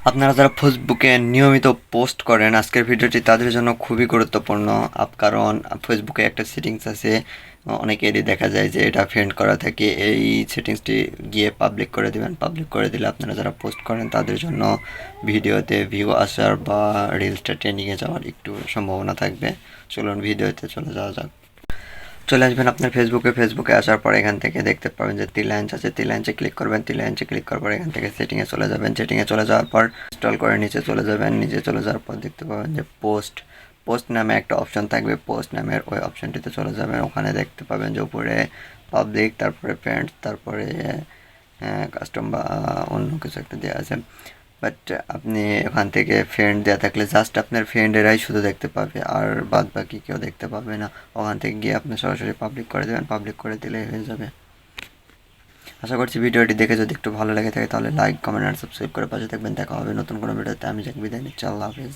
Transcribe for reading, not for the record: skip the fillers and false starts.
আপনারা যারা ফেসবুকে নিয়মিত পোস্ট করেন, আজকের ভিডিওটি তাদের জন্য খুবই গুরুত্বপূর্ণ। কারণ ফেসবুকে একটা সেটিংস আছে, অনেকেরই দেখা যায় যে এটা ফ্রেন্ড করা থাকে। এই সেটিংসটি গিয়ে পাবলিক করে দেবেন। পাবলিক করে দিলে আপনারা যারা পোস্ট করেন তাদের জন্য ভিডিওতে ভিউ আসার বা রিলসটা ট্রেন্ডিংয়ে যাওয়ার একটু সম্ভাবনা থাকবে। চলুন ভিডিওতে চলে যাওয়া যাক। চলে আসবেন আপনার ফেসবুকে আসার পর এখান থেকে দেখতে পাবেন যে 3 লাইনস আছে, 3 লাইনসে ক্লিক করবেন। 3 লাইনসে ক্লিক করার পর এখান থেকে সেটিংয়ে চলে যাবেন। সেটিংয়ে চলে যাওয়ার পর ইনস্টল করে নিচে চলে যাবেন। নিচে চলে যাওয়ার পর দেখতে পাবেন যে পোস্ট পোস্ট নামে একটা অপশন থাকবে। পোস্ট নামের ওই অপশনটিতে চলে যাবেন। ওখানে দেখতে পাবেন যে উপরে পাবলিক, তারপরে ফ্রেন্ডস, তারপরে কাস্টম বা অন্য কিছু একটা দেওয়া আছে। বাট আপনি ওখান থেকে ফ্রেন্ড দেওয়া থাকলে জাস্ট আপনার ফ্রেন্ডেরাই শুধু দেখতে পাবে, আর বাদ বাকি কেউ দেখতে পাবে না। ওখান থেকে গিয়ে আপনি সরাসরি পাবলিক করে দেবেন। পাবলিক করে দিলেই হয়ে যাবে। আশা করছি ভিডিওটি দেখে যদি একটু ভালো লেগে থাকে তাহলে লাইক, কমেন্ট আর সাবস্ক্রাইব করে পাশে থাকবেন। দেখা হবে নতুন কোনো ভিডিওতে। আমি যাকে বিদায় নিচ্ছি। আল্লাহ হাফিজ।